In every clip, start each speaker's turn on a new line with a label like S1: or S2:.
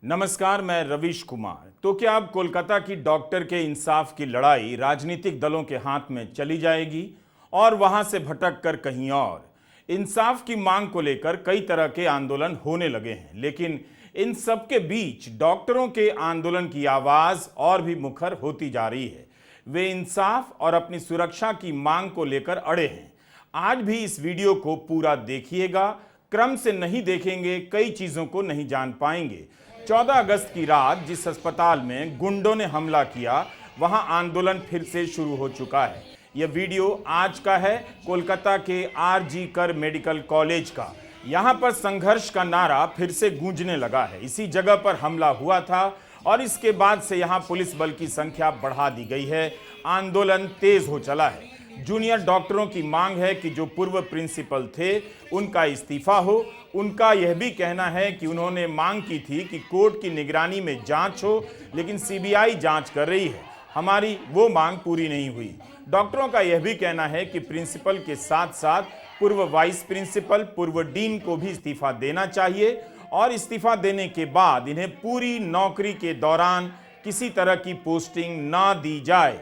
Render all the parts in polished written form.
S1: नमस्कार, मैं रवीश कुमार। तो क्या अब कोलकाता की डॉक्टर के इंसाफ की लड़ाई राजनीतिक दलों के हाथ में चली जाएगी और वहां से भटक कर कहीं और? इंसाफ की मांग को लेकर कई तरह के आंदोलन होने लगे हैं, लेकिन इन सब के बीच डॉक्टरों के आंदोलन की आवाज और भी मुखर होती जा रही है। वे इंसाफ और अपनी सुरक्षा की मांग को लेकर अड़े हैं। आज भी इस वीडियो को पूरा देखिएगा। क्रम से नहीं देखेंगे, कई चीजों को नहीं जान पाएंगे। 14 अगस्त की रात जिस अस्पताल में गुंडों ने हमला किया, वहां आंदोलन फिर से शुरू हो चुका है। यह वीडियो आज का है, कोलकाता के आरजी कर मेडिकल कॉलेज का। यहां पर संघर्ष का नारा फिर से गूंजने लगा है। इसी जगह पर हमला हुआ था और इसके बाद से यहां पुलिस बल की संख्या बढ़ा दी गई है। आंदोलन तेज हो चला है। जूनियर डॉक्टरों की मांग है कि जो पूर्व प्रिंसिपल थे उनका इस्तीफा हो। उनका यह भी कहना है कि उन्होंने मांग की थी कि कोर्ट की निगरानी में जांच हो, लेकिन सीबीआई जांच कर रही है। हमारी वो मांग पूरी नहीं हुई। डॉक्टरों का यह भी कहना है कि प्रिंसिपल के साथ साथ पूर्व वाइस प्रिंसिपल, पूर्व डीन को भी इस्तीफा देना चाहिए और इस्तीफा देने के बाद इन्हें पूरी नौकरी के दौरान किसी तरह की पोस्टिंग ना दी जाए।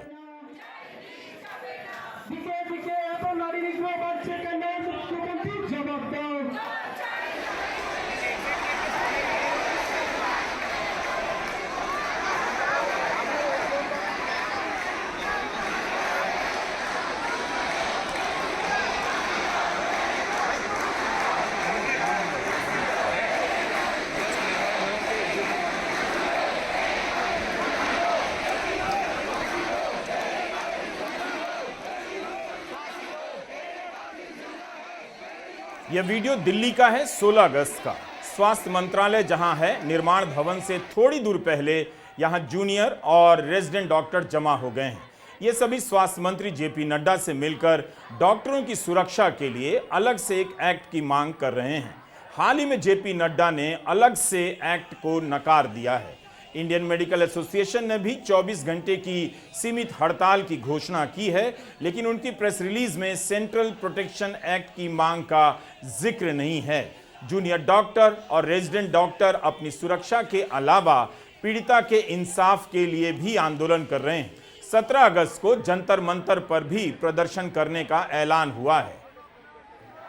S1: यह वीडियो दिल्ली का है, 16 अगस्त का। स्वास्थ्य मंत्रालय जहां है, निर्माण भवन से थोड़ी दूर पहले यहां जूनियर और रेजिडेंट डॉक्टर जमा हो गए हैं। ये सभी स्वास्थ्य मंत्री जेपी नड्डा से मिलकर डॉक्टरों की सुरक्षा के लिए अलग से एक एक्ट की मांग कर रहे हैं। हाल ही में जेपी नड्डा ने अलग से एक्ट को नकार दिया है। इंडियन मेडिकल एसोसिएशन ने भी 24 घंटे की सीमित हड़ताल की घोषणा की है, लेकिन उनकी प्रेस रिलीज में सेंट्रल प्रोटेक्शन एक्ट की मांग का जिक्र नहीं है। जूनियर डॉक्टर और रेजिडेंट डॉक्टर अपनी सुरक्षा के अलावा पीड़िता के इंसाफ के लिए भी आंदोलन कर रहे हैं। 17 अगस्त को जंतर मंतर पर भी प्रदर्शन करने का ऐलान हुआ है।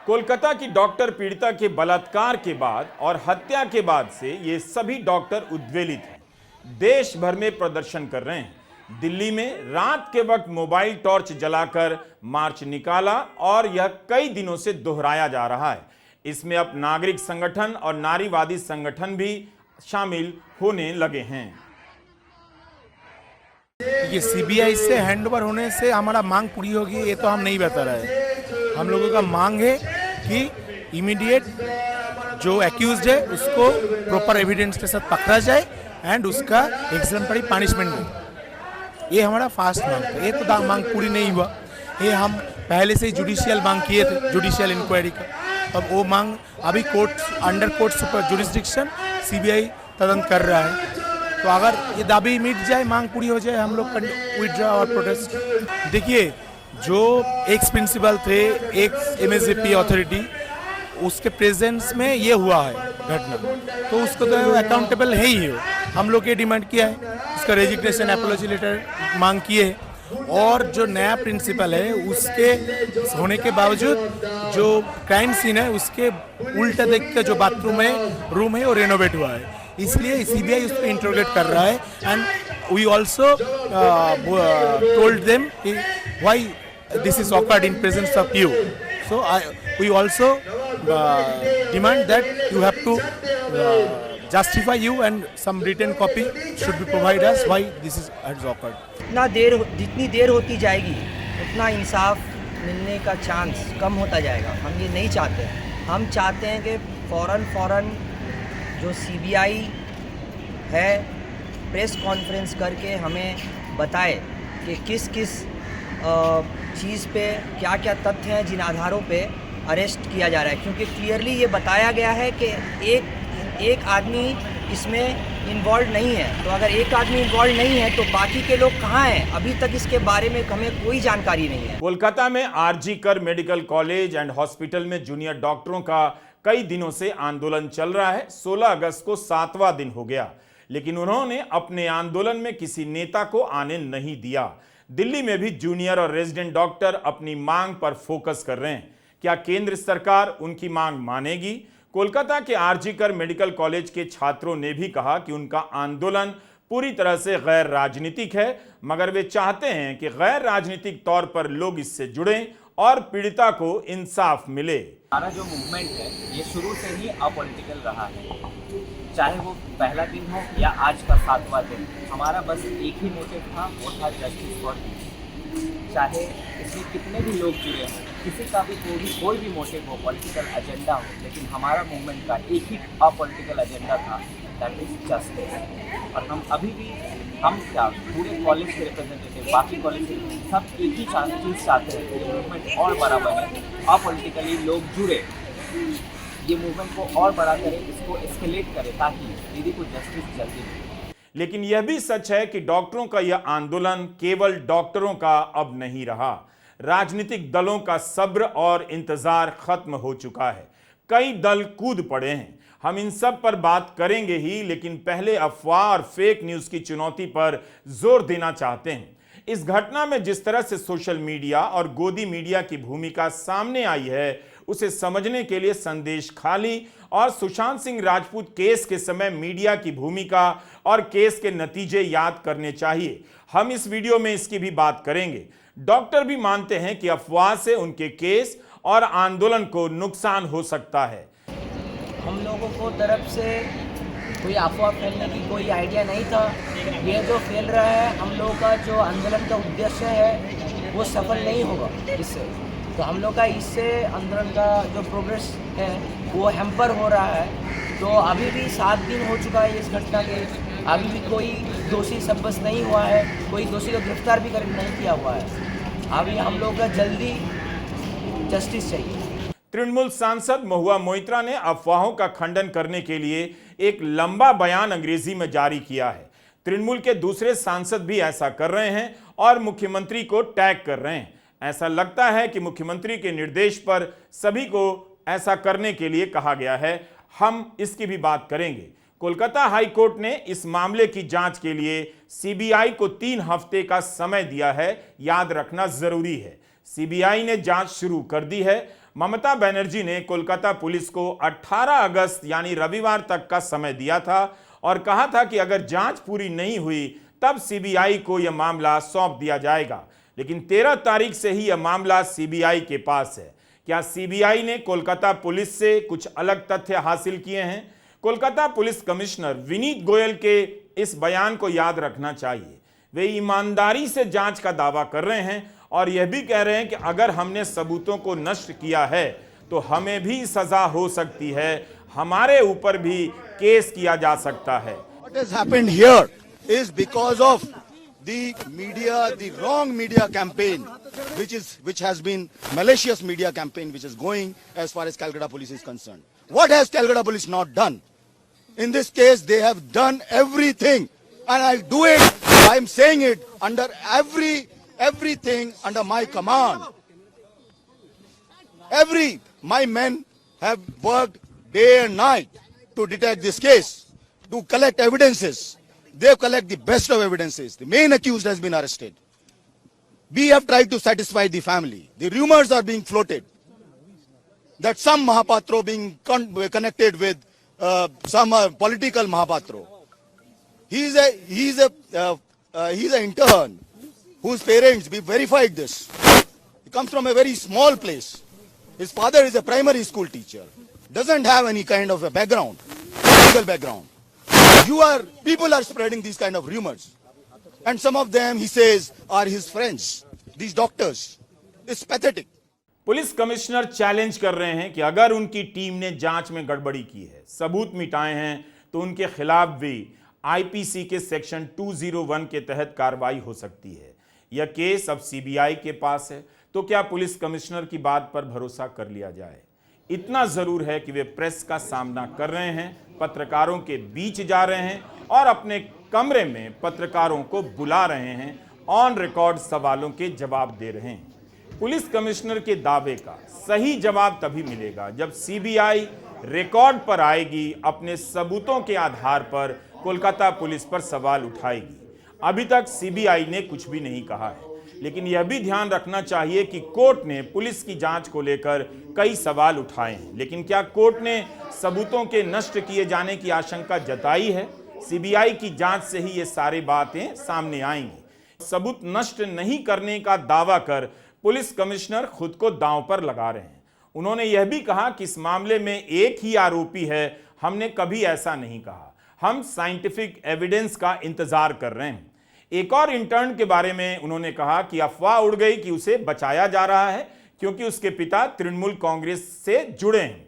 S1: कोलकाता की डॉक्टर पीड़िता के बलात्कार के बाद और हत्या के बाद से ये सभी डॉक्टर उद्वेलित हैं। देश भर में प्रदर्शन कर रहे हैं। दिल्ली में रात के वक्त मोबाइल टॉर्च जलाकर मार्च निकाला और यह कई दिनों से दोहराया जा रहा है। इसमें अब नागरिक संगठन और नारीवादी संगठन भी शामिल होने लगे हैं।
S2: ये सीबीआई से हैंडओवर होने से हमारा मांग पूरी होगी, ये तो हम नहीं बता रहे। हम लोगों का मांग है कि इमीडिएट जो एक्यूज्ड है उसको प्रॉपर एविडेंस के साथ पकड़ा जाए एंड उसका एग्जाम्पलरी पनिशमेंट दे। ये हमारा फास्ट मांग है। ये तो मांग पूरी नहीं हुआ। ये हम पहले से ही जुडिशियल मांग किए थे, जुडिशियल इंक्वायरी का। अब वो मांग अभी court under court super jurisdiction CBI तदंत कर रहा है। तो अगर ये दाबी मिट जाए, मांग पूरी हो जाए, हम लोग विथड्रॉ और प्रोटेस्ट। देखिए, जो एक्स प्रिंसिपल थे, एक्स एमएसजेपी अथॉरिटी, उसके प्रेजेंस में ये हुआ है घटना, तो उसको तो अकाउंटेबल है ही हो। हम लोग ये डिमांड किया है, उसका रेजिग्नेशन एपोलॉजी लेटर मांग किए है। और जो नया प्रिंसिपल है उसके होने के बावजूद जो क्राइम सीन है उसके उल्टा देख के जो बाथरूम है, रूम है, वो रेनोवेट हुआ है। इसलिए सीबीआई उसको इंटरोगेट कर रहा है। And we also told them why this is awkward in presence of you. So we also demand that you have to justify you and some written copy should be provided us why this is has occurred।
S3: जितनी देर होती जाएगी उतना इंसाफ मिलने का chance कम होता जाएगा। हम ये नहीं चाहते हैं। हम चाहते हैं कि फ़ौरन जो सीबीआई है प्रेस कॉन्फ्रेंस करके हमें बताए कि किस चीज़ पे क्या क्या तथ्य हैं जिन आधारों पे अरेस्ट किया जा रहा है, क्योंकि क्लियरली ये बताया गया है कि एक आदमी इसमें इन्वॉल्व नहीं है। तो अगर एक आदमी इन्वॉल्व नहीं है तो बाकी के लोग कहाँ हैं? अभी तक इसके बारे में हमें कोई जानकारी नहीं है।
S1: कोलकाता में आरजी कर मेडिकल कॉलेज एंड हॉस्पिटल में जूनियर डॉक्टरों का कई दिनों से आंदोलन चल रहा है। 16 अगस्त को 7वां दिन हो गया, लेकिन उन्होंने अपने आंदोलन में किसी नेता को आने नहीं दिया। दिल्ली में भी जूनियर और रेजिडेंट डॉक्टर अपनी मांग पर फोकस कर रहे हैं। क्या केंद्र सरकार उनकी मांग मानेगी? कोलकाता के आरजीकर मेडिकल कॉलेज के छात्रों ने भी कहा कि उनका आंदोलन पूरी तरह से गैर राजनीतिक है, मगर वे चाहते हैं कि गैर राजनीतिक तौर पर लोग इससे जुड़ें और पीड़िता को इंसाफ मिले।
S4: हमारा जो मूवमेंट है ये शुरू से ही अपॉलिटिकल रहा है, चाहे वो पहला दिन हो या आज का 7वां दिन। हमारा बस एक ही मोटिव था, वो था जस्टिस फॉर पीस। चाहे इसमें कितने भी लोग जुड़े हों, किसी का भी कोई भी मोटिव हो, पॉलिटिकल एजेंडा हो, लेकिन हमारा मूवमेंट का एक ही अपॉलिटिकल एजेंडा था, दैट इज जस्टिस। और हम अभी भी क्या पूरे कॉलेज के रिप्रेजेंटेटिव, बाकी कॉलेज के सब एक ही चीज़ चाहते हैं कि ये मूवमेंट और बड़ा बने, अपॉलिटिकली लोग जुड़े, ये मूवमेंट को और बड़ा करें, इसको एस्केलेट करें ताकि दीदी को जस्टिस जल्दी मिले।
S1: लेकिन यह भी सच है कि डॉक्टरों का यह आंदोलन केवल डॉक्टरों का अब नहीं रहा। राजनीतिक दलों का सब्र और इंतजार खत्म हो चुका है। कई दल कूद पड़े हैं। हम इन सब पर बात करेंगे ही, लेकिन पहले अफवाह और फेक न्यूज की चुनौती पर जोर देना चाहते हैं। इस घटना में जिस तरह से सोशल मीडिया और गोदी मीडिया की भूमिका सामने आई है, उसे समझने के लिए संदेश खाली और सुशांत सिंह राजपूत केस के समय मीडिया की भूमिका और केस के नतीजे याद करने चाहिए। हम इस वीडियो में इसकी भी बात करेंगे। डॉक्टर भी मानते हैं कि अफवाह से उनके केस और आंदोलन को नुकसान हो सकता है।
S3: हम लोगों को तरफ से कोई अफवाह फैलने की कोई आइडिया नहीं था। ये जो फैल रहा है, हम लोगों का जो आंदोलन का उद्देश्य है वो सफल नहीं होगा इससे। तो हम लोग का इससे आंदोलन का जो प्रोग्रेस है वो हैम्पर हो रहा है। तो अभी भी 7 दिन हो चुका है इस घटना के, अभी भी कोई दोषी साब्यस्त नहीं हुआ है, कोई दोषी को गिरफ्तार भी नहीं किया हुआ है। अभी हम लोग का जल्दी जस्टिस चाहिए।
S1: तृणमूल सांसद महुआ मोइत्रा ने अफवाहों का खंडन करने के लिए एक लंबा बयान अंग्रेजी में जारी किया है। तृणमूल के दूसरे सांसद भी ऐसा कर रहे हैं और मुख्यमंत्री को टैग कर रहे हैं। ऐसा लगता है कि मुख्यमंत्री के निर्देश पर सभी को ऐसा करने के लिए कहा गया है। हम इसकी भी बात करेंगे। कोलकाता हाई कोर्ट ने इस मामले की जांच के लिए सीबीआई को 3 हफ्ते का समय दिया है। याद रखना जरूरी है, सीबीआई ने जांच शुरू कर दी है। ममता बनर्जी ने कोलकाता पुलिस को 18 अगस्त यानी रविवार तक का समय दिया था और कहा था कि अगर जांच पूरी नहीं हुई तब सीबीआई को यह मामला सौंप दिया जाएगा। लेकिन 13 तारीख से ही यह मामला सीबीआई के पास है। क्या सीबीआई ने कोलकाता पुलिस से कुछ अलग तथ्य हासिल किए हैं? कोलकाता पुलिस कमिश्नर विनीत गोयल के इस बयान को याद रखना चाहिए। वे ईमानदारी से जांच का दावा कर रहे हैं और यह भी कह रहे हैं कि अगर हमने सबूतों को नष्ट किया है तो हमें भी सजा हो सकती है, हमारे ऊपर भी केस किया जा सकता है।
S5: What has happened here is because of the media, the wrong media campaign, which has been malicious media campaign, which is going as far as Calcutta Police is concerned. What has Calcutta Police not done? In this case, they have done everything, and I'll do it. I'm saying it under everything under my command. My men have worked day and night to detect this case, to collect evidences. They collect the best of evidences. The main accused has been arrested. We have tried to satisfy the family. The rumors are being floated that some Mahapatro being connected with some political Mahapatro. He's an intern whose parents, we verified this. He comes from a very small place. His father is a primary school teacher. Doesn't have any kind of a background, political background. People are spreading these kind of rumors. And some of them, he says, are his friends, these doctors. It's pathetic.
S1: Police commissioner challenge कर रहे हैं कि अगर उनकी team ने जांच में गड़बड़ी की है, सबूत मिटाए हैं, तो उनके खिलाफ भी आईपीसी के सेक्शन 201 के तहत कार्रवाई हो सकती है। यह केस अब सीबीआई के पास है, तो क्या पुलिस कमिश्नर की बात पर भरोसा कर लिया जाए? इतना जरूर है कि वे प्रेस का सामना कर रहे हैं, पत्रकारों के बीच जा रहे हैं और अपने कमरे में पत्रकारों को बुला रहे हैं, ऑन रिकॉर्ड सवालों के जवाब दे रहे हैं। पुलिस कमिश्नर के दावे का सही जवाब तभी मिलेगा जब सीबीआई रिकॉर्ड पर आएगी, अपने सबूतों के आधार पर कोलकाता पुलिस पर सवाल उठाएगी। अभी तक सीबीआई ने कुछ भी नहीं कहा है, लेकिन यह भी ध्यान रखना चाहिए कि कोर्ट ने पुलिस की जांच को लेकर कई सवाल उठाए हैं, लेकिन क्या कोर्ट ने सबूतों के नष्ट किए जाने की आशंका जताई है? सीबीआई की जांच से ही ये सारी बातें सामने आएंगी। सबूत नष्ट नहीं करने का दावा कर पुलिस कमिश्नर खुद को दांव पर लगा रहे हैं। उन्होंने यह भी कहा कि इस मामले में एक ही आरोपी है, हमने कभी ऐसा नहीं कहा, हम साइंटिफिक एविडेंस का इंतजार कर रहे हैं। एक और इंटर्न के बारे में उन्होंने कहा कि अफवाह उड़ गई कि उसे बचाया जा रहा है क्योंकि उसके पिता तृणमूल कांग्रेस से जुड़े हैं।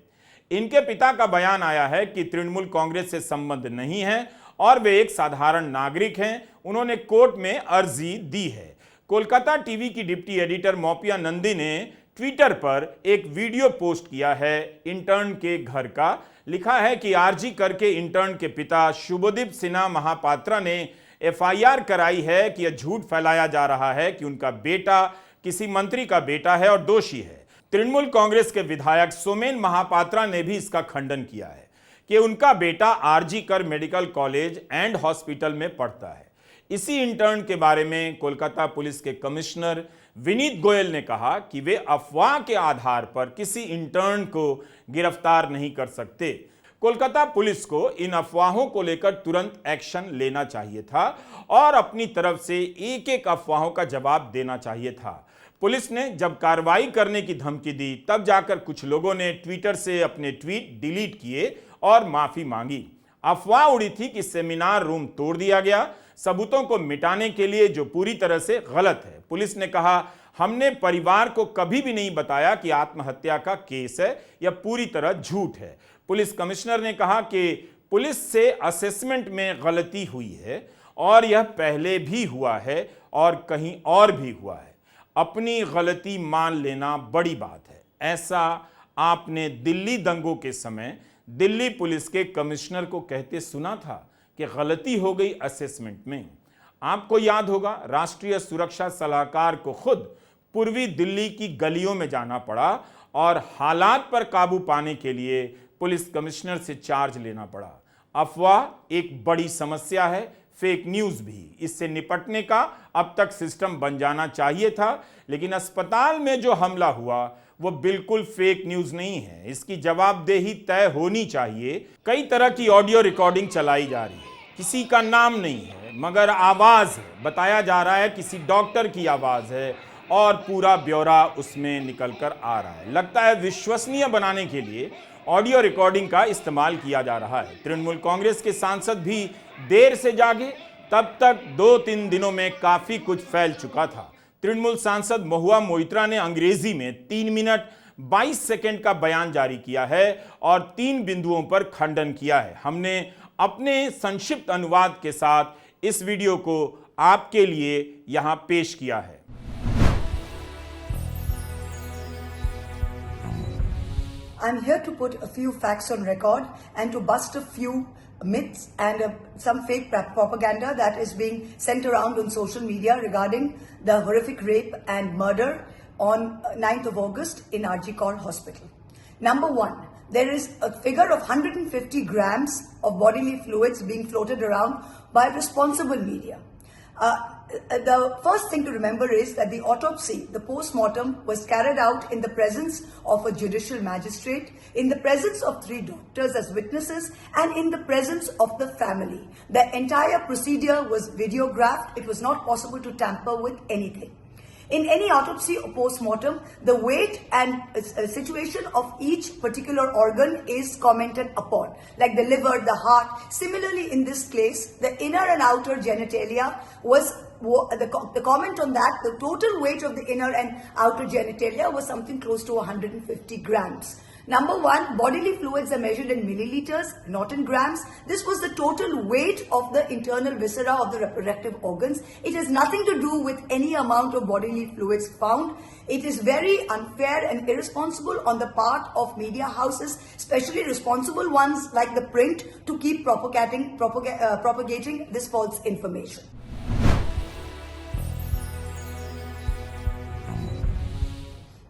S1: इनके पिता का बयान आया है कि तृणमूल कांग्रेस से संबंध नहीं है और वे एक साधारण नागरिक हैं। उन्होंने कोर्ट में अर्जी दी है। कोलकाता टीवी की डिप्टी एडिटर मौपिया नंदी ने ट्विटर पर एक वीडियो पोस्ट किया है इंटर्न के घर का। लिखा है कि आरजी करके इंटर्न के पिता शुभदीप सिन्हा महापात्रा ने एफआईआर कराई है कि यह झूठ फैलाया जा रहा है कि उनका बेटा किसी मंत्री का बेटा है और दोषी है। तृणमूल कांग्रेस के विधायक सोमेन महापात्रा ने भी इसका खंडन किया है कि उनका बेटा आरजी कर मेडिकल कॉलेज एंड हॉस्पिटल में पढ़ता है। इसी इंटर्न के बारे में कोलकाता पुलिस के कमिश्नर विनीत गोयल ने कहा कि वे अफवाह के आधार पर किसी इंटर्न को गिरफ्तार नहीं कर सकते। कोलकाता पुलिस को इन अफवाहों को लेकर तुरंत एक्शन लेना चाहिए था और अपनी तरफ से एक एक अफवाहों का जवाब देना चाहिए था। पुलिस ने जब कार्रवाई करने की धमकी दी तब जाकर कुछ लोगों ने ट्विटर से अपने ट्वीट डिलीट किए और माफी मांगी। अफवाह उड़ी थी कि सेमिनार रूम तोड़ दिया गया सबूतों को मिटाने के लिए, जो पूरी तरह से गलत है। पुलिस ने कहा, हमने परिवार को कभी भी नहीं बताया कि आत्महत्या का केस है, यह पूरी तरह झूठ है। पुलिस कमिश्नर ने कहा कि पुलिस से असेसमेंट में गलती हुई है और यह पहले भी हुआ है और कहीं और भी हुआ है। अपनी गलती मान लेना बड़ी बात है। ऐसा आपने दिल्ली दंगों के समय दिल्ली पुलिस के कमिश्नर को कहते सुना था कि गलती हो गई असेसमेंट में। आपको याद होगा, राष्ट्रीय सुरक्षा सलाहकार को खुद पूर्वी दिल्ली की गलियों में जाना पड़ा और हालात पर काबू पाने के लिए पुलिस कमिश्नर से चार्ज लेना पड़ा। अफवाह एक बड़ी समस्या है, फेक न्यूज भी। इससे निपटने का अब तक सिस्टम बन जाना चाहिए था, लेकिन अस्पताल में जो हमला हुआ वो बिल्कुल फेक न्यूज नहीं है। इसकी जवाबदेही तय होनी चाहिए। कई तरह की ऑडियो रिकॉर्डिंग चलाई जा रही है, किसी का नाम नहीं है मगर आवाज है। बताया जा रहा है किसी डॉक्टर की आवाज है और पूरा ब्यौरा उसमें निकल कर आ रहा है। लगता है विश्वसनीय बनाने के लिए ऑडियो रिकॉर्डिंग का इस्तेमाल किया जा रहा है। तृणमूल कांग्रेस के सांसद भी देर से जागे, तब तक 2-3 दिनों में काफी कुछ फैल चुका था। तृणमूल सांसद महुआ मोइत्रा ने अंग्रेजी में 3 मिनट 22 सेकंड का बयान जारी किया है और 3 बिंदुओं पर खंडन किया है। हमने अपने संक्षिप्त अनुवाद के साथ इस वीडियो को आपके लिए यहां पेश किया है।
S6: I'm here to put a few facts on record and to bust a few myths and some fake propaganda that is being sent around on social media regarding the horrific rape and murder on 9th of August in RG Kar Hospital. Number one, there is a figure of 150 grams of bodily fluids being floated around by responsible media. The first thing to remember is that the autopsy, the post-mortem, was carried out in the presence of a judicial magistrate, in the presence of 3 doctors as witnesses, and in the presence of the family. The entire procedure was videographed. It was not possible to tamper with anything. In any autopsy or post-mortem, the weight and situation of each particular organ is commented upon, like the liver, the heart. Similarly, in this case, the inner and outer genitalia was the comment on that. The total weight of the inner and outer genitalia was something close to 150 grams. Number one, bodily fluids are measured in milliliters, not in grams. This was the total weight of the internal viscera of the reproductive organs. It has nothing to do with any amount of bodily fluids found. It is very unfair and irresponsible on the part of media houses, especially responsible ones like the print, to keep propagating this false information.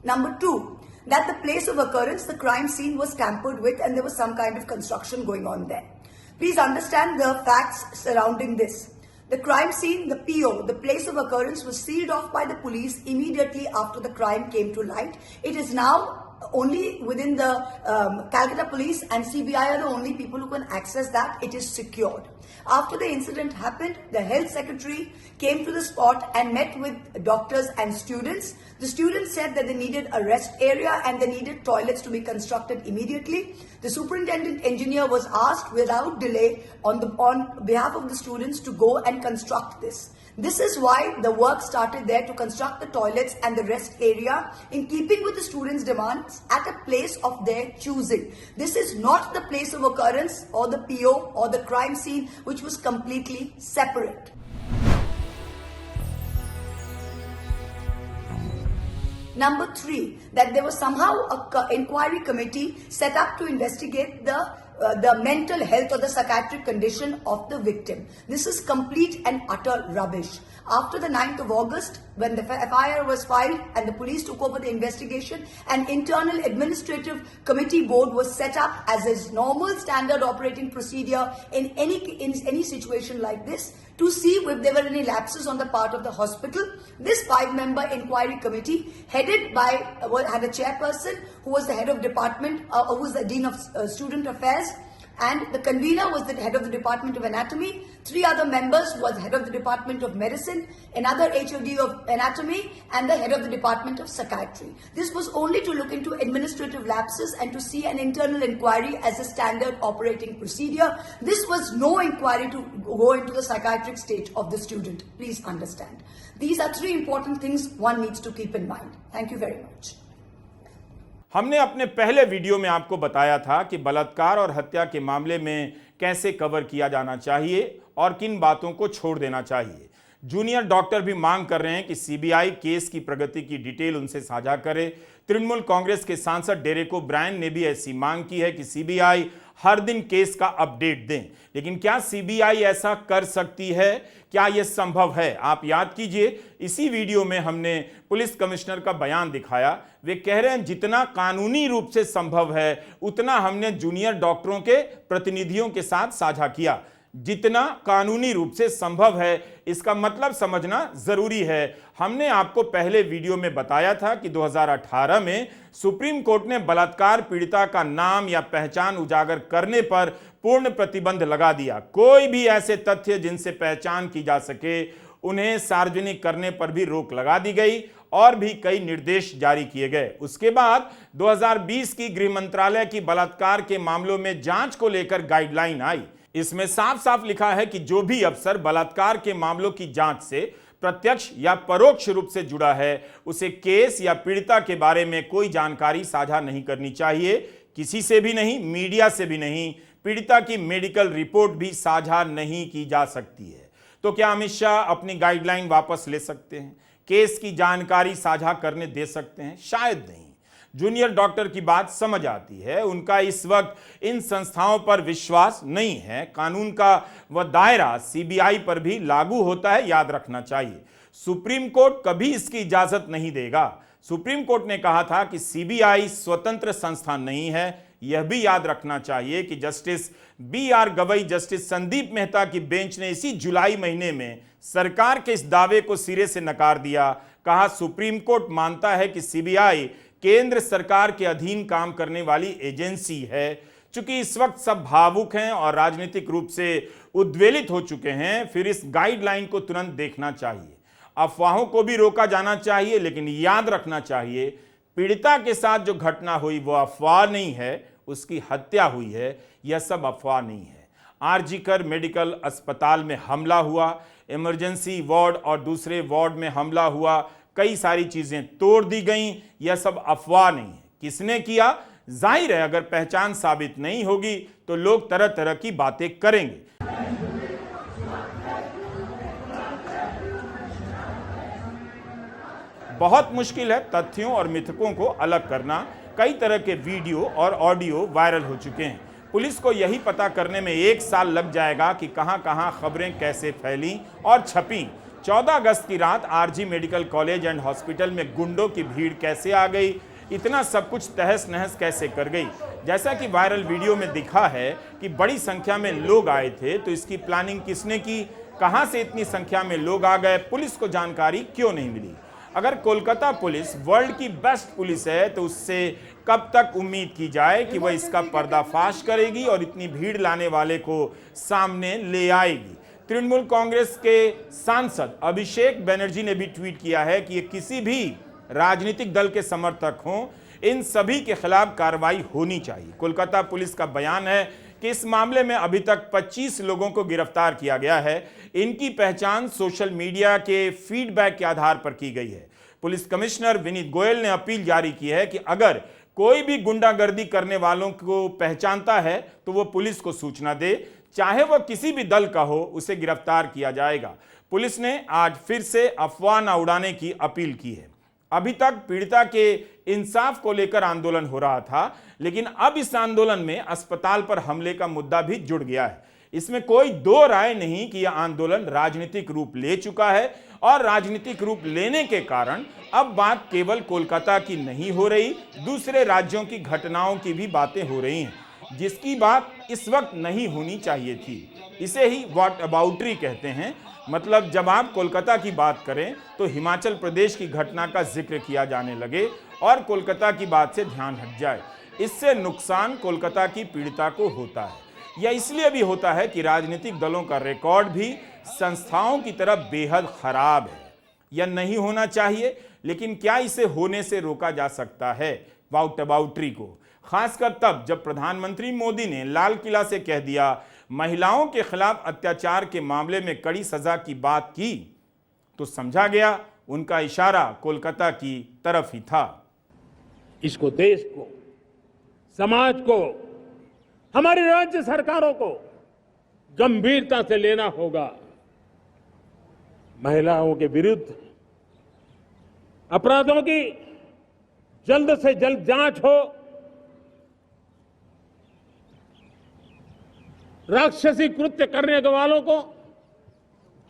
S6: Number two, that the place of occurrence, the crime scene, was tampered with and there was some kind of construction going on there. Please understand the facts surrounding this. The crime scene, the PO, the place of occurrence, was sealed off by the police immediately after the crime came to light. It is now only within the Calcutta Police and CBI are the only people who can access that. It is secured. After the incident happened, the health secretary came to the spot and met with doctors and students. The students said that they needed a rest area and they needed toilets to be constructed immediately. The superintendent engineer was asked without delay on behalf of the students to go and construct this. This is why the work started there to construct the toilets and the rest area in keeping with the students' demands at a place of their choosing. This is not the place of occurrence or the PO or the crime scene, which was completely separate. Number 3, that there was somehow an inquiry committee set up to investigate the mental health or the psychiatric condition of the victim. This is complete and utter rubbish. After the 9th of August, when the FIR was filed and the police took over the investigation, an internal administrative committee board was set up as is normal standard operating procedure in any situation like this to see if there were any lapses on the part of the hospital. This 5-member inquiry committee headed by, had a chairperson who was the head of department, who was the dean of student affairs, and the convener was the head of the Department of Anatomy. 3 other members was head of the Department of Medicine, another HOD of Anatomy, and the head of the Department of Psychiatry. This was only to look into administrative lapses and to see an internal inquiry as a standard operating procedure. This was no inquiry to go into the psychiatric state of the student. Please understand. These are 3 important things one needs to keep in mind. Thank you very much.
S1: हमने अपने पहले video में आपको बताया था कि बलात्कार और हत्या के मामले में कैसे कवर किया जाना चाहिए और किन बातों को छोड़ देना चाहिए। जूनियर डॉक्टर भी मांग कर रहे हैं कि सीबीआई केस की प्रगति की डिटेल उनसे साझा करे। तृणमूल कांग्रेस के सांसद डेरेक ओब्रायन ने भी ऐसी मांग की है कि सीबीआई हर दिन केस का अपडेट दें। लेकिन क्या सीबीआई ऐसा कर सकती है? क्या यह संभव है? आप याद कीजिए, इसी वीडियो में हमने पुलिस कमिश्नर का बयान दिखाया। वे कह रहे हैं जितना कानूनी रूप से संभव है उतना हमने जूनियर डॉक्टरों के प्रतिनिधियों के साथ साझा किया। जितना कानूनी रूप से संभव है, इसका मतलब समझना जरूरी है। हमने आपको पहले वीडियो में बताया था कि 2018 में सुप्रीम कोर्ट ने बलात्कार पीड़िता का नाम या पहचान उजागर करने पर पूर्ण प्रतिबंध लगा दिया। कोई भी ऐसे तथ्य जिनसे पहचान की जा सके उन्हें सार्वजनिक करने पर भी रोक लगा दी गई और भी कई निर्देश जारी किए गए। उसके बाद 2020 की गृह मंत्रालय की बलात्कार के मामलों में जांच को लेकर गाइडलाइन आई। इसमें साफ साफ लिखा है कि जो भी अफसर बलात्कार के मामलों की जांच से प्रत्यक्ष या परोक्ष रूप से जुड़ा है उसे केस या पीड़िता के बारे में कोई जानकारी साझा नहीं करनी चाहिए, किसी से भी नहीं, मीडिया से भी नहीं। पीड़िता की मेडिकल रिपोर्ट भी साझा नहीं की जा सकती है। तो क्या अमित शाह अपनी गाइडलाइन वापस ले सकते हैं? केस की जानकारी साझा करने दे सकते हैं? शायद नहीं। जूनियर डॉक्टर की बात समझ आती है, उनका इस वक्त इन संस्थाओं पर विश्वास नहीं है। कानून का वह दायरा सीबीआई पर भी लागू होता है, याद रखना चाहिए। सुप्रीम कोर्ट कभी इसकी इजाजत नहीं देगा। सुप्रीम कोर्ट ने कहा था कि सीबीआई स्वतंत्र संस्थान नहीं है। यह भी याद रखना चाहिए कि justice BR Gavai, justice Sandeep Mehta की बेंच ने इसी जुलाई महीने में सरकार के इस दावे को सिरे से नकार दिया। कहा सुप्रीम कोर्ट मानता है कि सीबीआई केंद्र सरकार के अधीन काम करने वाली एजेंसी है। चूंकि इस वक्त सब भावुक हैं और राजनीतिक रूप से उद्वेलित हो चुके हैं, फिर इस गाइडलाइन को तुरंत देखना चाहिए। अफवाहों को भी रोका जाना चाहिए, लेकिन याद रखना चाहिए पीड़िता के साथ जो घटना हुई वो अफवाह नहीं है, उसकी हत्या हुई है। यह सब अफवाह नहीं है। आरजीकर मेडिकल अस्पताल में हमला हुआ, इमरजेंसी वार्ड और दूसरे वार्ड में हमला हुआ, कई सारी चीजें तोड़ दी गईं। यह सब अफवाह नहीं है। किसने किया? जाहिर है अगर पहचान साबित नहीं होगी तो लोग तरह तरह की बातें करेंगे। बहुत मुश्किल है तथ्यों और मिथकों को अलग करना। कई तरह के वीडियो और ऑडियो वायरल हो चुके हैं। पुलिस को यही पता करने में 1 साल लग जाएगा कि कहां-कहां खबरें कैसे फैली और छपी। 14 अगस्त की रात RG medical college and hospital में गुंडों की भीड़ कैसे आ गई, इतना सब कुछ तहस नहस कैसे कर गई। जैसा कि वायरल वीडियो में दिखा है कि बड़ी संख्या में लोग आए थे, तो इसकी प्लानिंग किसने की, कहां से इतनी संख्या में लोग आ गए, पुलिस को जानकारी क्यों नहीं मिली। अगर कोलकाता पुलिस वर्ल्ड की बेस्ट पुलिस है तो उससे कब तक उम्मीद की जाए कि वह इसका पर्दाफाश करेगी और इतनी भीड़ लाने वाले को सामने ले आएगी। तृणमूल कांग्रेस के सांसद अभिषेक बनर्जी ने भी ट्वीट किया है कि ये किसी भी राजनीतिक दल के समर्थक हों, इन सभी के खिलाफ कार्रवाई होनी चाहिए। कोलकाता पुलिस का बयान है कि इस मामले में अभी तक 25 लोगों को गिरफ्तार किया गया है। इनकी पहचान सोशल मीडिया के फीडबैक के आधार पर की गई है। पुलिस कमिश्नर विनीत गोयल ने अपील जारी की है कि अगर कोई भी गुंडागर्दी करने वालों को पहचानता है तो वो पुलिस को सूचना दे, चाहे वह किसी भी दल का हो, उसे गिरफ्तार किया जाएगा। पुलिस ने आज फिर से अफवाह न उड़ाने की अपील की है। अभी तक पीड़िता के इंसाफ को लेकर आंदोलन हो रहा था, लेकिन अब इस आंदोलन में अस्पताल पर हमले का मुद्दा भी जुड़ गया है। इसमें कोई दो राय नहीं कि यह आंदोलन राजनीतिक रूप ले चुका है और राजनीतिक रूप लेने के कारण अब बात केवल कोलकाता की नहीं हो रही, दूसरे राज्यों की घटनाओं की भी बातें हो रही हैं, जिसकी बात इस वक्त नहीं होनी चाहिए थी। इसे ही व्हाट अबाउटरी कहते हैं। मतलब जब आप कोलकाता की बात करें तो हिमाचल प्रदेश की घटना का जिक्र किया जाने लगे और कोलकाता की बात से ध्यान हट जाए। इससे नुकसान कोलकाता की पीड़िता को होता है। यह इसलिए भी होता है कि राजनीतिक दलों का रिकॉर्ड भी संस्थाओं की तरह बेहद खराब है। यह नहीं होना चाहिए, लेकिन क्या इसे होने से रोका जा सकता है व्हाट अबाउटरी को? खासकर तब जब प्रधानमंत्री मोदी ने लाल किला से कह दिया महिलाओं के खिलाफ अत्याचार के मामले में कड़ी सजा की बात की, तो समझा गया उनका इशारा कोलकाता की तरफ ही था।
S7: इसको देश को, समाज को, हमारी राज्य सरकारों को गंभीरता से लेना होगा। महिलाओं के विरुद्ध अपराधों की जल्द से जल्द जांच हो, राक्षसी कृत्य करने वालों को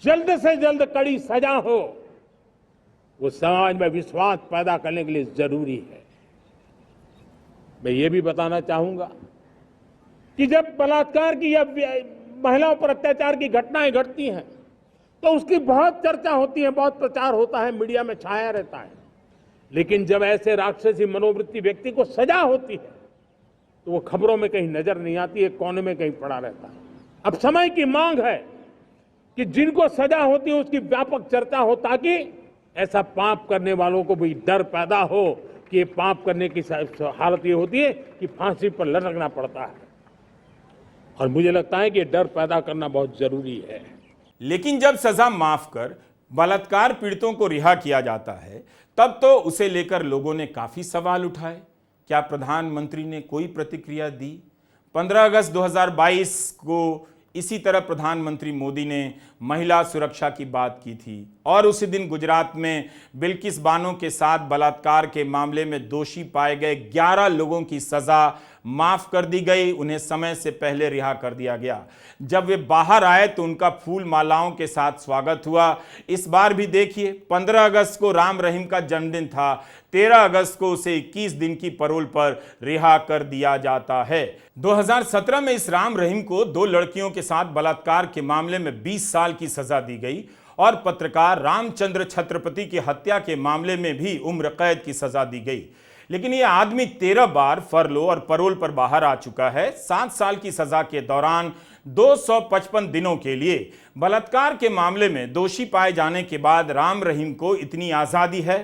S7: जल्द से जल्द कड़ी सजा हो, वो समाज में विश्वास पैदा करने के लिए जरूरी है। मैं ये भी बताना चाहूंगा कि जब बलात्कार की या महिलाओं पर अत्याचार की घटनाएं घटती हैं तो उसकी बहुत चर्चा होती है, बहुत प्रचार होता है, मीडिया में छाया रहता है। लेकिन जब ऐसे राक्षसी मनोवृत्ति व्यक्ति को सजा होती है तो वो खबरों में कहीं नजर नहीं आती है, कोने में कहीं पड़ा रहता है। अब समय की मांग है कि जिनको सजा होती है उसकी व्यापक चर्चा हो, ताकि ऐसा पाप करने वालों को भी डर पैदा हो कि ये पाप करने की हालत ये होती है कि फांसी पर लटकना पड़ता है। और मुझे लगता है कि डर पैदा करना बहुत जरूरी है।
S1: लेकिन जब सजा माफ कर बलात्कार पीड़ितों को रिहा किया जाता है, तब तो उसे लेकर लोगों ने काफी सवाल उठाए। क्या प्रधानमंत्री ने कोई प्रतिक्रिया दी? 15 अगस्त 2022 को इसी तरह प्रधानमंत्री मोदी ने महिला सुरक्षा की बात की थी और उसी दिन गुजरात में बिल्किस बानो के साथ बलात्कार के मामले में दोषी पाए गए 11 लोगों की सजा माफ कर दी गई, उन्हें समय से पहले रिहा कर दिया गया। जब वे बाहर आए तो उनका फूल मालाओं के साथ स्वागत हुआ। इस बार भी देखिए, 15 अगस्त को राम रहीम का जन्मदिन था, 13 अगस्त को उसे 21 दिन की पैरोल पर रिहा कर दिया जाता है। 2017 में इस राम रहीम को 2 लड़कियों के साथ बलात्कार के मामले में 20 साल की सजा दी गई और पत्रकार रामचंद्र छत्रपति की हत्या के मामले में भी उम्र कैद की सजा दी गई। लेकिन यह आदमी 13 बार फरलो और पैरोल पर बाहर आ चुका है। 7 साल की सजा के दौरान 255 दिनों के लिए बलात्कार के मामले में दोषी पाए जाने के बाद राम रहीम को इतनी आजादी है।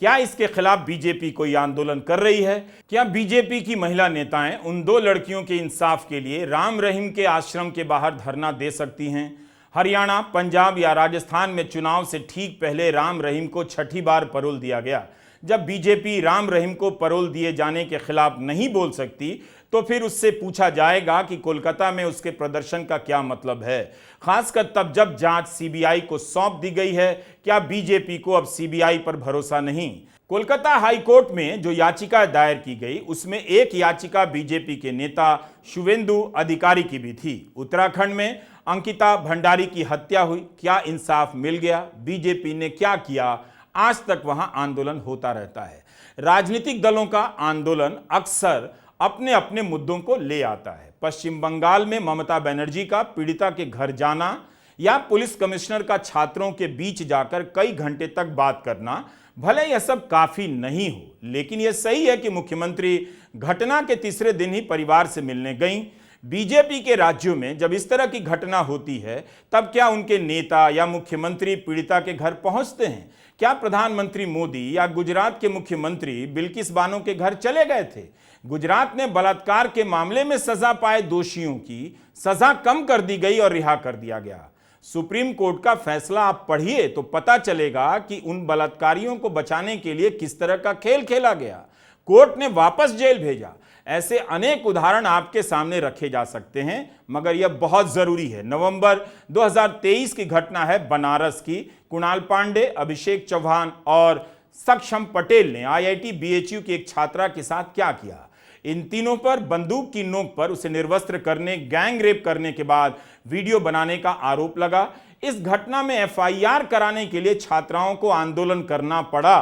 S1: क्या इसके खिलाफ बीजेपी कोई आंदोलन कर रही है? क्या बीजेपी की महिला नेताएं उन 2 लड़कियों के इंसाफ के लिए राम रहीम के आश्रम के बाहर धरना दे सकती हैं? हरियाणा, पंजाब या राजस्थान में चुनाव से ठीक पहले राम रहीम को 6ठी बार पैरोल दिया गया। जब बीजेपी राम रहीम को पैरोल दिए जाने के खिलाफ नहीं बोल सकती तो फिर उससे पूछा जाएगा कि कोलकाता में उसके प्रदर्शन का क्या मतलब है, खासकर तब जब जांच सीबीआई को सौंप दी गई है। क्या बीजेपी को अब सीबीआई पर भरोसा नहीं? कोलकाता हाई कोर्ट में जो याचिका दायर की गई उसमें एक याचिका बीजेपी के नेता शुवेंदु अधिकारी की भी थी। उत्तराखंड में अंकिता भंडारी की हत्या हुई, क्या इंसाफ मिल गया? बीजेपी ने क्या किया? आज तक वहां आंदोलन होता रहता है। राजनीतिक दलों का आंदोलन अक्सर अपने अपने मुद्दों को ले आता है। पश्चिम बंगाल में ममता बनर्जी का पीड़िता के घर जाना या पुलिस कमिश्नर का छात्रों के बीच जाकर कई घंटे तक बात करना, भले यह सब काफी नहीं हो, लेकिन यह सही है कि मुख्यमंत्री घटना के तीसरे दिन ही परिवार से मिलने गईं। बीजेपी के राज्यों में जब इस तरह की घटना होती है तब क्या उनके नेता या मुख्यमंत्री पीड़िता के घर पहुंचते हैं? क्या प्रधानमंत्री मोदी या गुजरात के मुख्यमंत्री बिल्किस बानो के घर चले गए थे? गुजरात में बलात्कार के मामले में सजा पाए दोषियों की सजा कम कर दी गई और रिहा कर दिया गया। सुप्रीम कोर्ट का फैसला आप पढ़िए तो पता चलेगा कि उन बलात्कारियों को बचाने के लिए किस तरह का खेल खेला गया। कोर्ट ने वापस जेल भेजा। ऐसे अनेक उदाहरण आपके सामने रखे जा सकते हैं, मगर यह बहुत जरूरी है। नवंबर 2023 की घटना है बनारस की। कुणाल पांडे, अभिषेक चौहान और सक्षम पटेल ने IIT BHU की एक छात्रा के साथ क्या किया। इन तीनों पर बंदूक की नोक पर उसे निर्वस्त्र करने, गैंग रेप करने के बाद वीडियो बनाने का आरोप लगा। इस घटना में FIR कराने के लिए छात्राओं को आंदोलन करना पड़ा,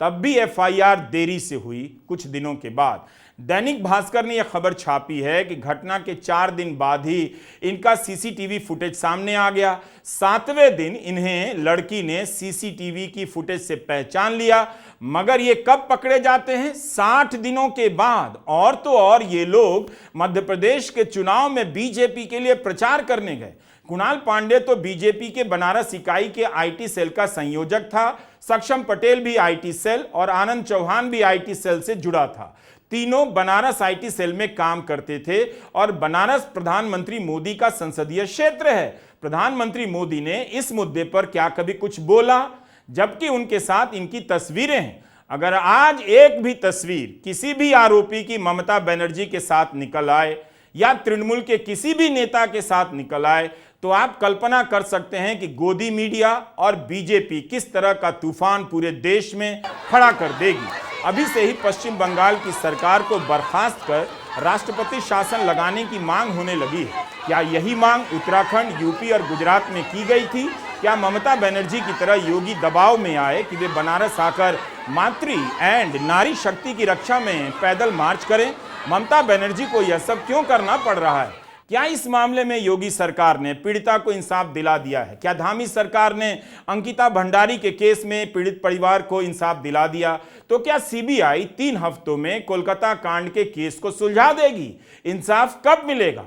S1: तब भी FIR देरी से हुई। कुछ दिनों के बाद दैनिक भास्कर ने यह खबर छापी है कि घटना के 4 दिन बाद ही इनका CCTV फुटेज सामने आ गया। 7वें दिन इन्हें लड़की ने CCTV की फुटेज से पहचान लिया, मगर ये कब पकड़े जाते हैं? 60 दिनों के बाद। और तो और ये लोग मध्य प्रदेश के चुनाव में बीजेपी के लिए प्रचार करने गए। कुणाल पांडे तो बीजेपी के बनारस इकाई के IT सेल का संयोजक था, सक्षम पटेल भी IT सेल और आनंद चौहान भी IT सेल से जुड़ा था। तीनों बनारस IT सेल में काम करते थे और बनारस प्रधानमंत्री मोदी का संसदीय क्षेत्र है। प्रधानमंत्री मोदी ने इस मुद्दे पर क्या कभी कुछ बोला? जबकि उनके साथ इनकी तस्वीरें हैं। अगर आज एक भी तस्वीर किसी भी आरोपी की ममता बनर्जी के साथ निकल आए या तृणमूल के किसी भी नेता के साथ निकल आए तो आप कल्पना कर सकते हैं कि गोदी मीडिया और बीजेपी किस तरह का तूफान पूरे देश में खड़ा कर देगी। अभी से ही पश्चिम बंगाल की सरकार को बर्खास्त कर राष्ट्रपति शासन लगाने की मांग होने लगी है। क्या यही मांग उत्तराखंड, यूपी और गुजरात में की गई थी? क्या ममता बनर्जी की तरह योगी दबाव में आए कि वे बनारस आकर मातृ एंड नारी शक्ति की रक्षा में पैदल मार्च करें? ममता बनर्जी को यह सब क्यों करना पड़ रहा है? क्या इस मामले में योगी सरकार ने पीड़िता को इंसाफ दिला दिया है? क्या धामी सरकार ने अंकिता भंडारी के केस में पीड़ित परिवार को इंसाफ दिला दिया? तो क्या CBI 3 हफ्तों में कोलकाता कांड के केस को सुलझा देगी? इंसाफ कब मिलेगा?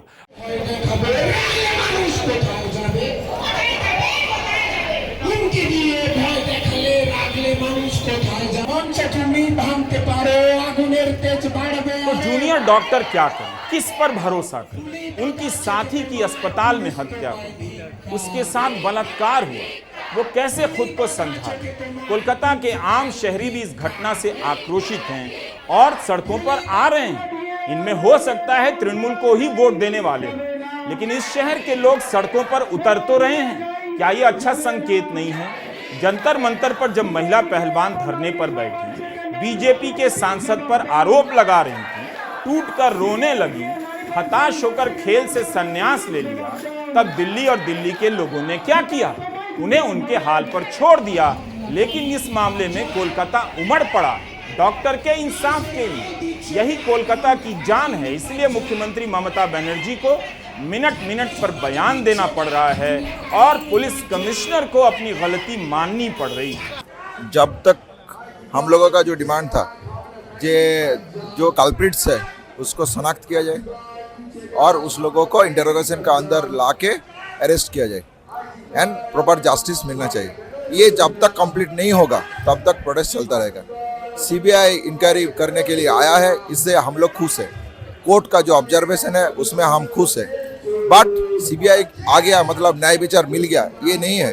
S1: तो जूनियर डॉक्टर क्या करें? किस पर भरोसा करें? उनकी साथी की अस्पताल में हत्या हुई, उसके साथ बलात्कार हुआ, वो कैसे खुद को समझाए? कोलकाता के आम शहरी भी इस घटना से आक्रोशित हैं और सड़कों पर आ रहे हैं। इनमें हो सकता है तृणमूल को ही वोट देने वाले हों, लेकिन इस शहर के लोग सड़कों पर उतर तो रहे हैं। क्या ये अच्छा संकेत नहीं है? जंतर मंतर पर जब महिला पहलवान धरने पर बैठी, बीजेपी के सांसद पर आरोप लगा रही थी, टूटकर रोने लगी, हताश होकर खेल से संन्यास ले लिया, तब दिल्ली और दिल्ली के लोगों ने क्या किया? उन्हें उनके हाल पर छोड़ दिया। लेकिन इस मामले में कोलकाता उमड़ पड़ा डॉक्टर के इंसाफ के लिए। यही कोलकाता की जान है। इसलिए मुख्यमंत्री ममता बनर्जी को मिनट मिनट पर बयान देना पड़ रहा है और पुलिस कमिश्नर को अपनी गलती माननी पड़ रही है।
S8: जब तक हम लोगों का जो डिमांड था जो कल्प्रिट्स है उसको शनाख्त किया जाए और उस लोगों को इंटरोगेशन का अंदर लाके अरेस्ट किया जाए एंड प्रॉपर जस्टिस मिलना चाहिए। ये जब तक कंप्लीट नहीं होगा तब तक प्रोटेस्ट चलता रहेगा। CBI इंक्वायरी करने के लिए आया है, इससे हम लोग खुश हैं। कोर्ट का जो ऑब्जर्वेशन है उसमें हम खुश हैं, बट CBI आ गया मतलब न्याय विचार मिल गया, ये नहीं है।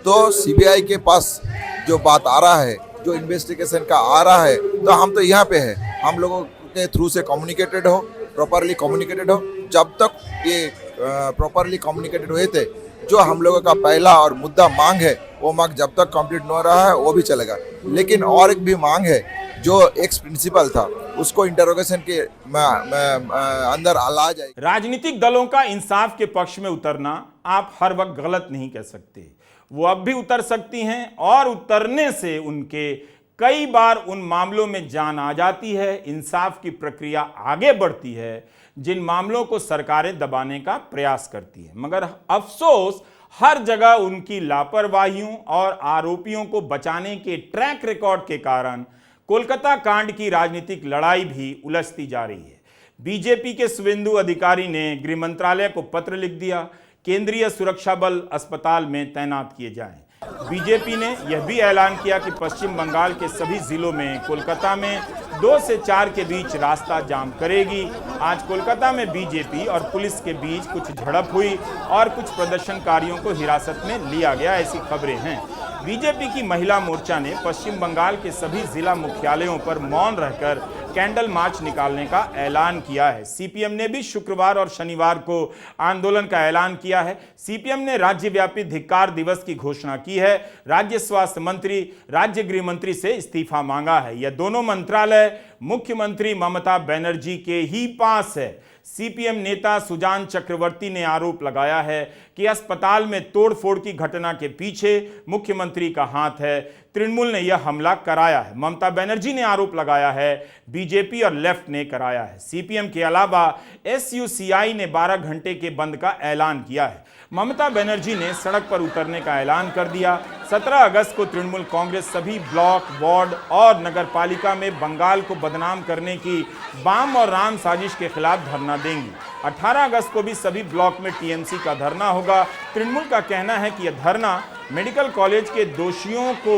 S8: तो CBI के पास जो बात आ रहा है, जो इन्वेस्टिगेशन का आ रहा है, तो हम तो यहाँ पे है, हम लोगों के थ्रू से कम्युनिकेटेड हो, प्रॉपरली कम्युनिकेटेड हो। जब तक ये प्रॉपरली कम्युनिकेटेड हुए थे, जो हम लोगों का पहला और मुद्दा मांग है, वो मांग जब तक कंप्लीट न हो रहा है वो भी चलेगा। लेकिन और एक भी मांग है जो एक्स प्रिंसिपल था उसको इंटरोगेशन के अंदर ला जाए।
S1: राजनीतिक दलों का इंसाफ के पक्ष में उतरना आप हर वक्त गलत नहीं कह सकते। वो अब भी उतर सकती हैं और उतरने से उनके कई बार उन मामलों में जान आ जाती है, इंसाफ की प्रक्रिया आगे बढ़ती है जिन मामलों को सरकारें दबाने का प्रयास करती है। मगर अफसोस हर जगह उनकी लापरवाहियों और आरोपियों को बचाने के ट्रैक रिकॉर्ड के कारण कोलकाता कांड की राजनीतिक लड़ाई भी उलझती जा रही है। बीजेपी के शुभेंदु अधिकारी ने गृह मंत्रालय को पत्र लिख दिया, केंद्रीय सुरक्षा बल अस्पताल में तैनात किए जाएं। बीजेपी ने यह भी ऐलान किया कि पश्चिम बंगाल के सभी जिलों में कोलकाता में 2 से 4 के बीच रास्ता जाम करेगी। आज कोलकाता में बीजेपी और पुलिस के बीच कुछ झड़प हुई और कुछ प्रदर्शनकारियों को हिरासत में लिया गया, ऐसी खबरें हैं। बीजेपी की महिला मोर्चा ने पश्चिम बंगाल के सभी जिला मुख्यालयों पर मौन रहकर कैंडल मार्च निकालने का ऐलान किया है। सीपीएम ने भी शुक्रवार और शनिवार को आंदोलन का ऐलान किया है। सीपीएम ने राज्यव्यापी धिक्कार दिवस की घोषणा की है। राज्य स्वास्थ्य मंत्री, राज्य गृह मंत्री से इस्तीफा मांगा है। यह दोनों मंत्रालय मुख्यमंत्री ममता बनर्जी के ही पास है। सीपीएम नेता सुजान चक्रवर्ती ने आरोप लगाया है कि अस्पताल में तोड़फोड़ की घटना के पीछे मुख्यमंत्री का हाथ है। तृणमूल ने यह हमला कराया है। ममता बनर्जी ने आरोप लगाया है बीजेपी और लेफ्ट ने कराया है। सीपीएम के अलावा एसयूसीआई ने 12 घंटे के बंद का ऐलान किया है। ममता बनर्जी ने सड़क पर उतरने का ऐलान कर दिया। 17 अगस्त को तृणमूल कांग्रेस सभी ब्लॉक, वार्ड और नगर पालिका में बंगाल को बदनाम करने की वाम और राम साजिश के खिलाफ धरना देंगी। 18 अगस्त को भी सभी ब्लॉक में टीएमसी का धरना होगा। तृणमूल का कहना है कि यह धरना मेडिकल कॉलेज के दोषियों को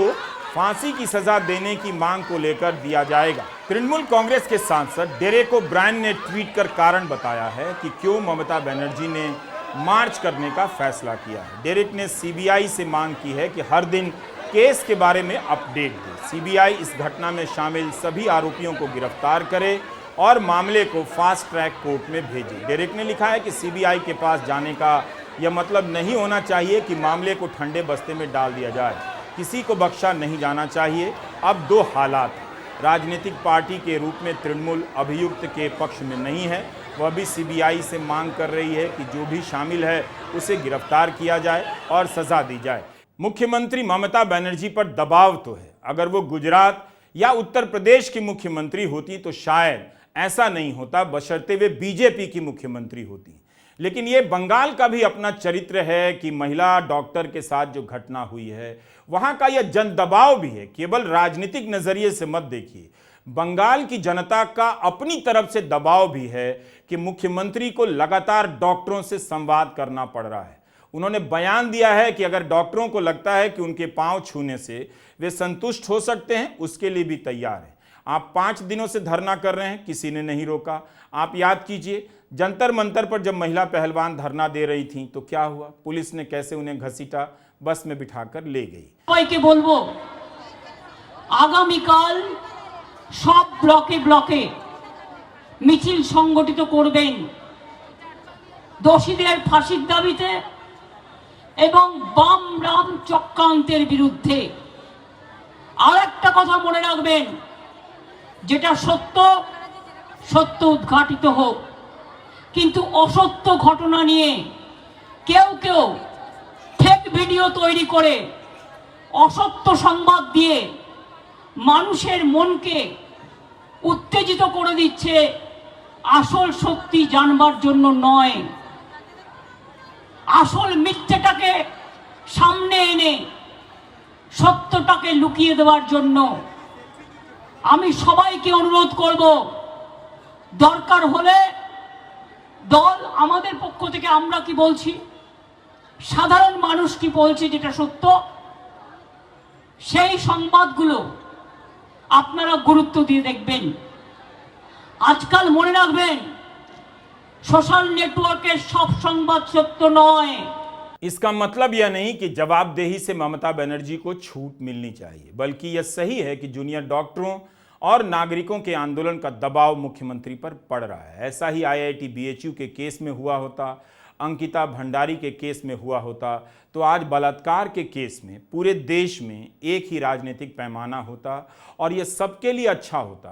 S1: फांसी की सजा देने की मांग को लेकर दिया जाएगा। तृणमूल कांग्रेस के सांसद डेरेक ओब्रायन ने ट्वीट कर कारण बताया है कि क्यों ममता बनर्जी ने मार्च करने का फैसला किया है। डेरेक ने सीबीआई से मांग की है कि हर दिन केस के बारे में अपडेट दे। सीबीआई इस घटना में शामिल सभी आरोपियों को गिरफ्तार करे और मामले को फास्ट ट्रैक कोर्ट में भेजे। डेरेक ने लिखा है कि सीबीआई के पास जाने का यह मतलब नहीं होना चाहिए कि मामले को ठंडे बस्ते में डाल दिया जाए। किसी को बख्शा नहीं जाना चाहिए। अब 2 हालात हैं। राजनीतिक पार्टी के रूप में तृणमूल अभियुक्त के पक्ष में नहीं है। वह भी सीबीआई से मांग कर रही है कि जो भी शामिल है उसे गिरफ्तार किया जाए और सजा दी जाए। मुख्यमंत्री ममता बनर्जी पर दबाव तो है। अगर वो गुजरात या उत्तर प्रदेश की मुख्यमंत्री होती तो शायद ऐसा नहीं होता, बशर्ते वे बीजेपी की मुख्यमंत्री होती। लेकिन ये बंगाल का भी अपना चरित्र है कि महिला डॉक्टर के साथ जो घटना हुई है वहां का यह जन दबाव भी है। केवल राजनीतिक नजरिए से मत देखिए, बंगाल की जनता का अपनी तरफ से दबाव भी है कि मुख्यमंत्री को लगातार डॉक्टरों से संवाद करना पड़ रहा है। उन्होंने बयान दिया है कि अगर डॉक्टरों को लगता है कि उनके पांव छूने से वे संतुष्ट हो सकते हैं, उसके लिए भी तैयार है। आप 5 दिनों से धरना कर रहे हैं, किसी ने नहीं रोका। आप याद कीजिए, जंतर मंतर पर जब महिला पहलवान धरना दे रही थी तो क्या हुआ, पुलिस ने कैसे उन्हें घसीटा, बस में बिठाकर ले गई।
S9: সবাইকে বলবো আগামীকাল সব ব্লকে ব্লকে মিছিল সংগঠিত করবেন দোষীদের ফাঁসির দাবিতে এবং বাম রাম চক্রান্তের বিরুদ্ধে। আর একটা কথা মনে রাখবেন, যেটা সত্য সত্য উদ্ঘাটিত হোক, কিন্তু অসত্য ঘটনা নিয়ে কেউ কেউ ফেক ভিডিও তৈরি করে অসত্য সংবাদ দিয়ে মানুষের মনকে উত্তেজিত করে দিচ্ছে, আসল সত্যি জানবার জন্য নয়, আসল মিথ্যাটাকে সামনে এনে সত্যটাকে লুকিয়ে দেওয়ার জন্য। আমি সবাইকে অনুরোধ করব, দরকার হলে দল আমাদের পক্ষ থেকে আমরা কি বলছি, সাধারণ মানুষ কি বলছে যেটা সত্য, সেই সংবাদগুলো আপনারা গুরুত্ব দিয়ে দেখবেন। আজকাল মনে রাখবেন, সোশ্যাল নেটওয়ার্কের সব সংবাদ সত্য নয়।
S1: इसका मतलब यह नहीं कि जवाबदेही से ममता बनर्जी को छूट मिलनी चाहिए, बल्कि यह सही है कि जूनियर डॉक्टरों और नागरिकों के आंदोलन का दबाव मुख्यमंत्री पर पड़ रहा है। ऐसा ही IIT BHU के केस में हुआ होता, अंकिता भंडारी के केस में हुआ होता तो आज बलात्कार के केस में पूरे देश में एक ही राजनीतिक पैमाना होता और यह सबके लिए अच्छा होता,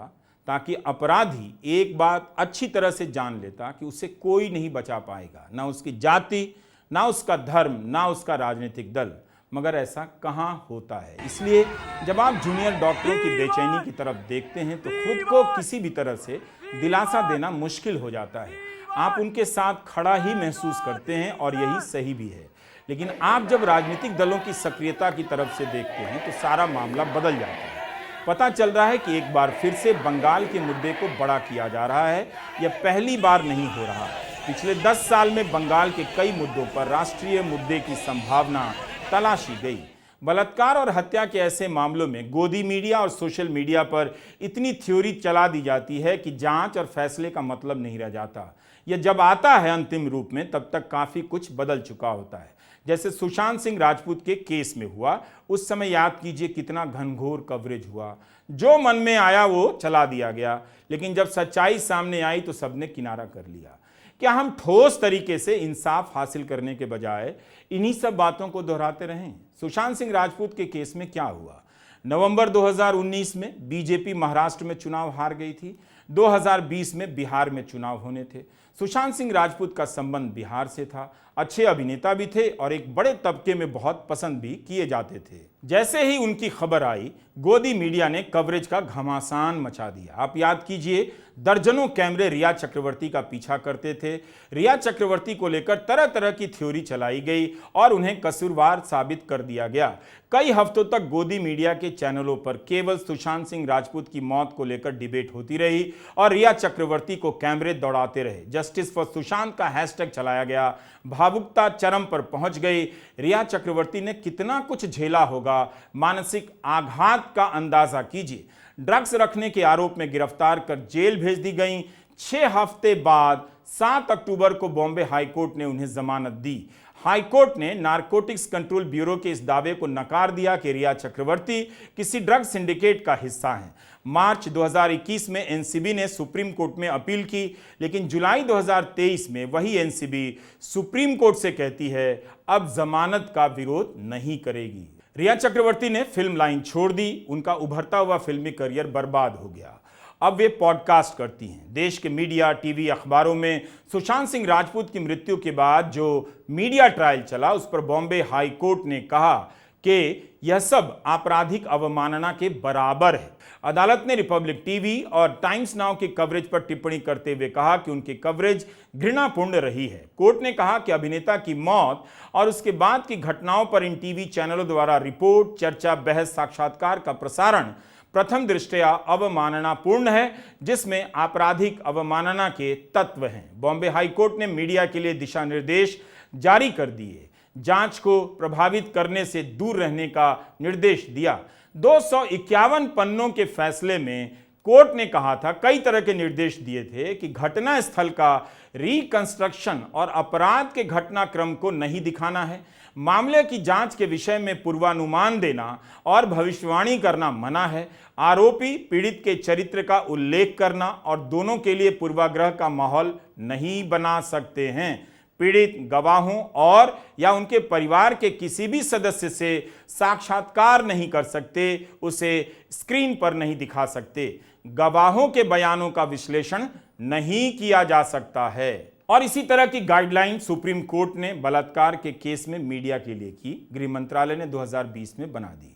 S1: ताकि अपराधी एक बात अच्छी तरह से जान लेता कि उसे कोई नहीं बचा पाएगा, ना उसकी जाति, ना उसका धर्म, ना उसका राजनीतिक दल। मगर ऐसा कहाँ होता है। इसलिए जब आप जूनियर डॉक्टरों की बेचैनी की तरफ देखते हैं तो खुद को किसी भी तरह से दिलासा देना मुश्किल हो जाता है। आप उनके साथ खड़ा ही महसूस करते हैं और यही सही भी है। लेकिन आप जब राजनीतिक दलों की सक्रियता की तरफ से देखते हैं तो सारा मामला बदल जाता है। पता चल रहा है कि एक बार फिर से बंगाल के मुद्दे को बड़ा किया जा रहा है। यह पहली बार नहीं हो रहा। पिछले 10 साल में बंगाल के कई मुद्दों पर राष्ट्रीय मुद्दे की संभावना तलाशी गई। बलात्कार और हत्या के ऐसे मामलों में गोदी मीडिया और सोशल मीडिया पर इतनी थ्योरी चला दी जाती है कि जांच और फैसले का मतलब नहीं रह जाता। यह जब आता है अंतिम रूप में तब तक काफ़ी कुछ बदल चुका होता है। जैसे सुशांत सिंह राजपूत के केस में हुआ, उस समय याद कीजिए कितना घनघोर कवरेज हुआ। जो मन में आया वो चला दिया गया, लेकिन जब सच्चाई सामने आई तो सबने किनारा कर लिया। क्या हम ठोस तरीके से इंसाफ हासिल करने के बजाय इन्हीं सब बातों को दोहराते रहें? सुशांत सिंह राजपूत के केस में क्या हुआ? नवंबर 2019 में बीजेपी महाराष्ट्र में चुनाव हार गई थी। 2020 में बिहार में चुनाव होने थे। सुशांत सिंह राजपूत का संबंध बिहार से था, अच्छे अभिनेता भी थे और एक बड़े तबके में बहुत पसंद भी किए जाते थे। जैसे ही उनकी खबर आई, गोदी मीडिया ने कवरेज का घमासान मचा दिया। आप याद कीजिए, दर्जनों कैमरे रिया चक्रवर्ती का पीछा करते थे। रिया चक्रवर्ती को लेकर तरह तरह की थ्योरी चलाई गई और उन्हें कसूरवार साबित कर दिया गया। कई हफ्तों तक गोदी मीडिया के चैनलों पर केवल सुशांत सिंह राजपूत की मौत को लेकर डिबेट होती रही और रिया चक्रवर्ती को कैमरे दौड़ाते रहे। जस्टिस फॉर सुशांत का हैशटैग चलाया गया। भावुकता चरम पर पहुंच गई। रिया चक्रवर्ती ने कितना कुछ झेला होगा, मानसिक आघात का अंदाजा कीजिए। ड्रग्स रखने के आरोप में गिरफ्तार कर जेल भेज दी गई। 6 हफ्ते बाद 7 अक्टूबर को बॉम्बे हाईकोर्ट ने उन्हें जमानत दी। हाईकोर्ट ने नारकोटिक्स कंट्रोल ब्यूरो के इस दावे को नकार दिया कि रिया चक्रवर्ती किसी ड्रग सिंडिकेट का हिस्सा हैं। मार्च 2021 में एनसीबी ने सुप्रीम कोर्ट में अपील की, लेकिन जुलाई 2023 में वही एनसीबी सुप्रीम कोर्ट से कहती है अब जमानत का विरोध नहीं करेगी। रिया चक्रवर्ती ने फिल्म लाइन छोड़ दी। उनका उभरता हुआ फिल्मी करियर बर्बाद हो गया। अब वे पॉडकास्ट करती हैं। देश के मीडिया, टीवी, अखबारों में सुशांत सिंह राजपूत की मृत्यु के बाद जो मीडिया ट्रायल चला, उस पर बॉम्बे हाई कोर्ट ने कहा कि यह सब आपराधिक अवमानना के बराबर है। अदालत ने रिपब्लिक टीवी और टाइम्स नाउ की कवरेज पर टिप्पणी करते हुए कहा कि उनकी कवरेज घृणापूर्ण रही है। कोर्ट ने कहा कि अभिनेता की मौत और उसके बाद की घटनाओं पर इन टीवी चैनलों द्वारा रिपोर्ट, चर्चा, बहस, साक्षात्कार का प्रसारण प्रथम दृष्टया अवमाननापूर्ण है, जिसमें आपराधिक अवमानना के तत्व हैं। बॉम्बे हाईकोर्ट ने मीडिया के लिए दिशा निर्देश जारी कर दिए। जांच को प्रभावित करने से दूर रहने का निर्देश दिया। 251 पन्नों के फैसले में कोर्ट ने कहा था, कई तरह के निर्देश दिए थे कि घटना स्थल का रिकंस्ट्रक्शन और अपराध के घटनाक्रम को नहीं दिखाना है। मामले की जांच के विषय में पूर्वानुमान देना और भविष्यवाणी करना मना है। आरोपी पीड़ित के चरित्र का उल्लेख करना और दोनों के लिए पूर्वाग्रह का माहौल नहीं बना सकते हैं। पीड़ित गवाहों और या उनके परिवार के किसी भी सदस्य से साक्षात्कार नहीं कर सकते, उसे स्क्रीन पर नहीं दिखा सकते। गवाहों के बयानों का विश्लेषण नहीं किया जा सकता है। और इसी तरह की गाइडलाइन सुप्रीम कोर्ट ने बलात्कार के केस में मीडिया के लिए की। गृह मंत्रालय ने 2020 में बना दी।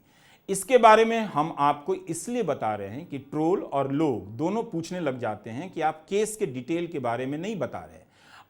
S1: इसके बारे में हम आपको इसलिए बता रहे हैं कि ट्रोल और लोग दोनों पूछने लग जाते हैं कि आप केस के डिटेल के बारे में नहीं बता रहे।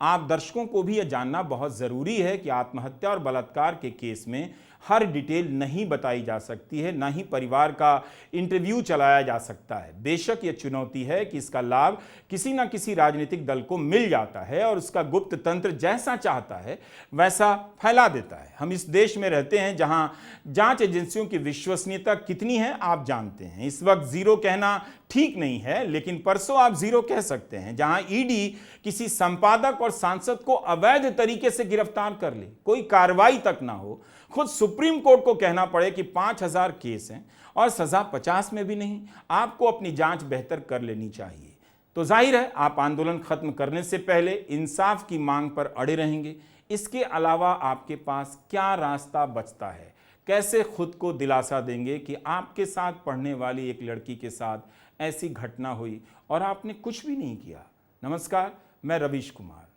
S1: आप दर्शकों को भी यह जानना बहुत ज़रूरी है कि आत्महत्या और बलात्कार के केस में हर डिटेल नहीं बताई जा सकती है, ना ही परिवार का इंटरव्यू चलाया जा सकता है। बेशक यह चुनौती है कि इसका लाभ किसी न किसी राजनीतिक दल को मिल जाता है और उसका गुप्त तंत्र जैसा चाहता है वैसा फैला देता है। हम इस देश में रहते हैं जहां जांच एजेंसियों की विश्वसनीयता कितनी है आप जानते हैं। इस वक्त जीरो कहना ठीक नहीं है, लेकिन परसों आप जीरो कह सकते हैं। जहां ईडी किसी संपादक और सांसद को अवैध तरीके से गिरफ्तार कर ले, कोई कार्रवाई तक ना हो, खुद सुप्रीम कोर्ट को कहना पड़े कि 5000 केस हैं और सजा 50 में भी नहीं, आपको अपनी जांच बेहतर कर लेनी चाहिए। तो जाहिर है आप आंदोलन खत्म करने से पहले इंसाफ की मांग पर अड़े रहेंगे। इसके अलावा आपके पास क्या रास्ता बचता है? कैसे खुद को दिलासा देंगे कि आपके साथ पढ़ने वाली एक लड़की के साथ ऐसी घटना हुई और आपने कुछ भी नहीं किया? नमस्कार, मैं रवीश कुमार।